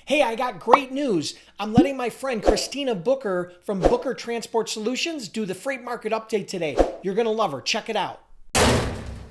Hey, I got great news. I'm letting my friend Christina Booker from Booker Transport Solutions do the freight market update today. You're going to love her. Check it out.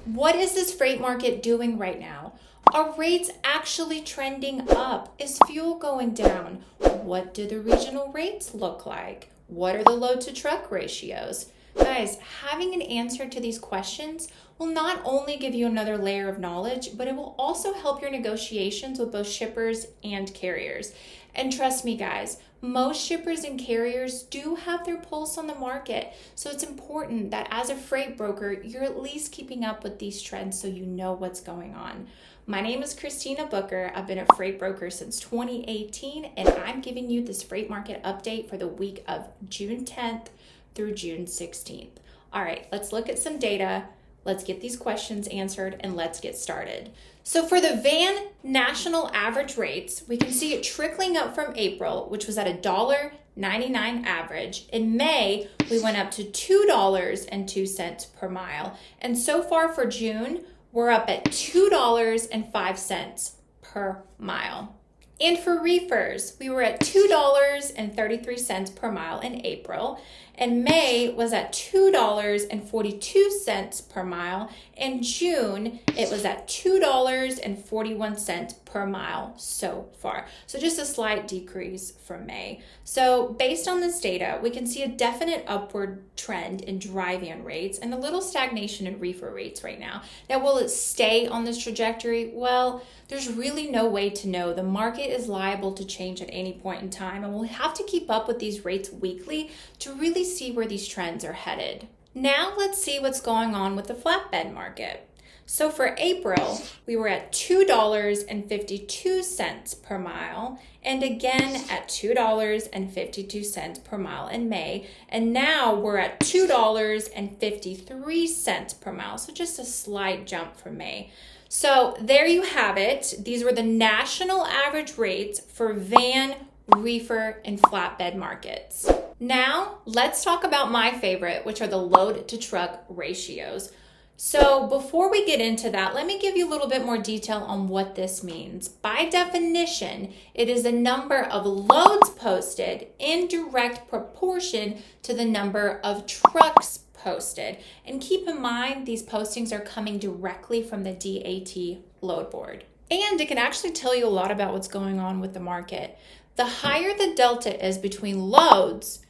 What is this freight market doing right now? Are rates actually trending up? Is fuel going down? What do the regional rates look like? What are the load to truck ratios? Guys, having an answer to these questions will not only give you another layer of knowledge, but it will also help your negotiations with both shippers and carriers. And trust me, guys, most shippers and carriers do have their pulse on the market. So it's important that as a freight broker, you're at least keeping up with these trends so you know what's going on. My name is Christina Booker. I've been a freight broker since 2018, and I'm giving you this freight market update for the week of June 10th through June 16th. All right, let's look at some data. Let's get these questions answered and let's get started. So for the van national average rates, we can see it trickling up from April, which was at $1.99 average. In May, we went up to $2.02 per mile. And so far for June, we're up at $2.05 per mile. And for reefers, we were at $2.33 per mile in April, and May was at $2.42 per mile. In June, it was at $2.41 per mile so far. So just a slight decrease from May. So based on this data, we can see a definite upward trend in dry van rates and a little stagnation in reefer rates right now. Now, will it stay on this trajectory? Well, there's really no way to know. The market is liable to change at any point in time, and we'll have to keep up with these rates weekly to really see where these trends are headed. Now let's see what's going on with the flatbed market. So for April, we were at $2.52 per mile, and again at $2.52 per mile in May, and now we're at $2.53 per mile, so just a slight jump from May. So there you have it. These were the national average rates for van, reefer, and flatbed markets. Now, let's talk about my favorite, which are the load to truck ratios. So before we get into that, let me give you a little bit more detail on what this means. By definition, it is the number of loads posted in direct proportion to the number of trucks posted. And keep in mind, these postings are coming directly from the DAT load board. And it can actually tell you a lot about what's going on with the market. The higher the delta is between loads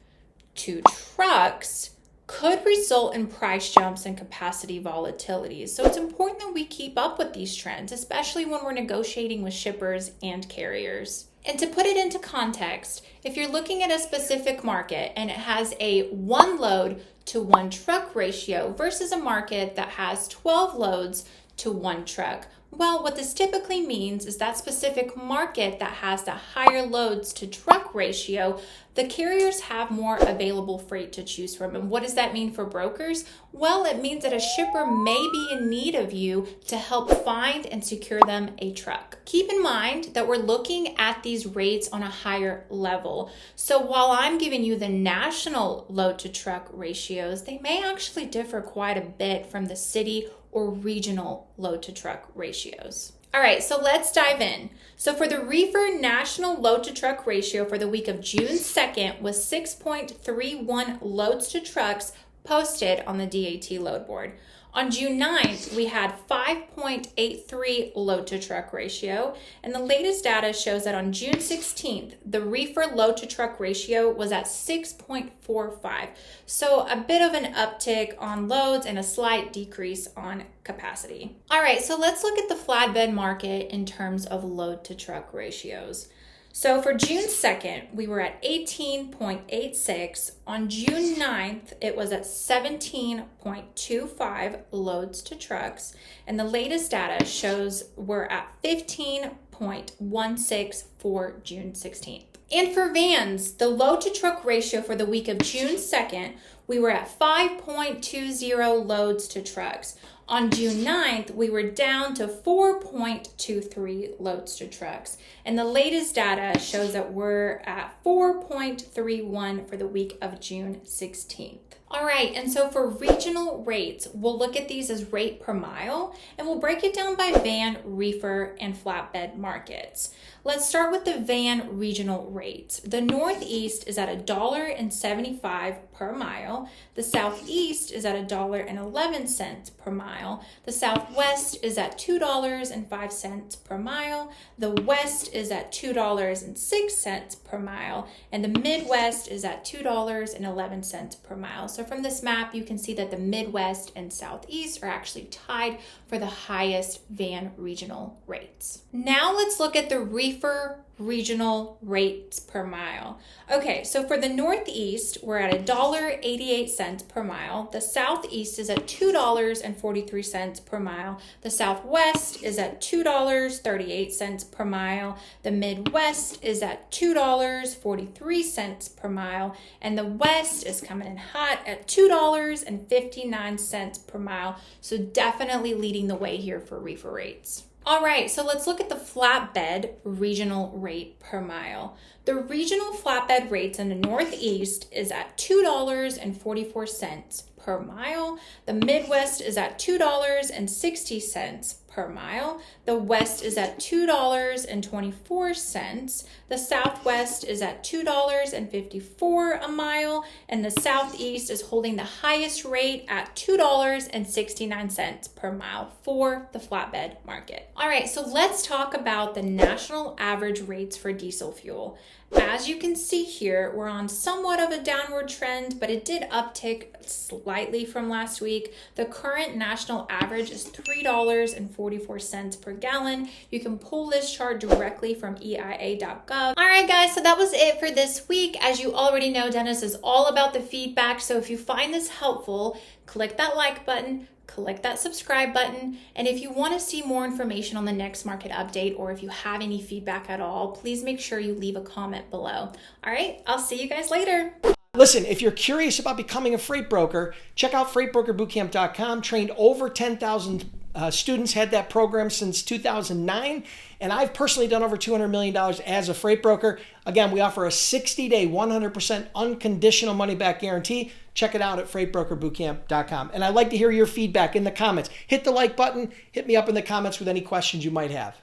to trucks could result in price jumps and capacity volatility. So it's important that we keep up with these trends, especially when we're negotiating with shippers and carriers. And to put it into context, if you're looking at a specific market and it has a 1 load to 1 truck ratio versus a market that has 12 loads to 1 truck, well, what this typically means is that specific market that has the higher loads to truck ratio, the carriers have more available freight to choose from. And what does that mean for brokers? Well, it means that a shipper may be in need of you to help find and secure them a truck. Keep in mind that we're looking at these rates on a higher level. So while I'm giving you the national load to truck ratios, they may actually differ quite a bit from the city or regional load to truck ratios. All right, so let's dive in. So for the reefer national load to truck ratio for the week of June 2nd was 6.31 loads to trucks posted on the DAT load board. On June 9th, we had 5.83 load to truck ratio, and the latest data shows that on June 16th, the reefer load to truck ratio was at 6.45. So a bit of an uptick on loads and a slight decrease on capacity. All right, so let's look at the flatbed market in terms of load to truck ratios. So for June 2nd, we were at 18.86. On June 9th, it was at 17.25 loads to trucks. And the latest data shows we're at 15.16 for June 16th. And for vans, the load to truck ratio for the week of June 2nd, we were at 5.20 loads to trucks. On June 9th, we were down to 4.23 loads to trucks. And the latest data shows that we're at 4.31 for the week of June 16th. All right, and so for regional rates, we'll look at these as rate per mile, and we'll break it down by van, reefer, and flatbed markets. Let's start with the van regional rates. The Northeast is at $1.75 per mile. The Southeast is at $1.11 per mile. The Southwest is at $2.05 per mile. The West is at $2.06 per mile. And the Midwest is at $2.11 per mile. So from this map, you can see that the Midwest and Southeast are actually tied for the highest van regional rates. Now let's look at the reefer regional rates per mile. Okay, so for the Northeast, we're at $1.88 per mile. The Southeast is at $2.43 per mile. The Southwest is at $2.38 per mile. The Midwest is at $2.43 per mile. And the West is coming in hot at $2.59 per mile. So definitely leading the way here for reefer rates. All right, so let's look at the flatbed regional rate per mile. The regional flatbed rates in the Northeast is at $2.44 per mile. The Midwest is at $2.60 per mile. The West is at $2.24. The Southwest is at $2.54 a mile. And the Southeast is holding the highest rate at $2.69 per mile for the flatbed market. All right, so let's talk about the national average rates for diesel fuel. As you can see here, we're on somewhat of a downward trend, but it did uptick slightly from last week. The current national average is $3.44 per gallon. You can pull this chart directly from EIA.gov. All right, guys, so that was it for this week. As you already know, Dennis is all about the feedback. So if you find this helpful, click that like button, click that subscribe button. And if you want to see more information on the next market update, or if you have any feedback at all, please make sure you leave a comment below. All right, I'll see you guys later. Listen, if you're curious about becoming a freight broker, check out freightbrokerbootcamp.com. Trained over 10,000 students, had that program since 2009, and I've personally done over $200 million as a freight broker. Again, we offer a 60-day, 100% unconditional money-back guarantee. Check it out at freightbrokerbootcamp.com. And I'd like to hear your feedback in the comments. Hit the like button. Hit me up in the comments with any questions you might have.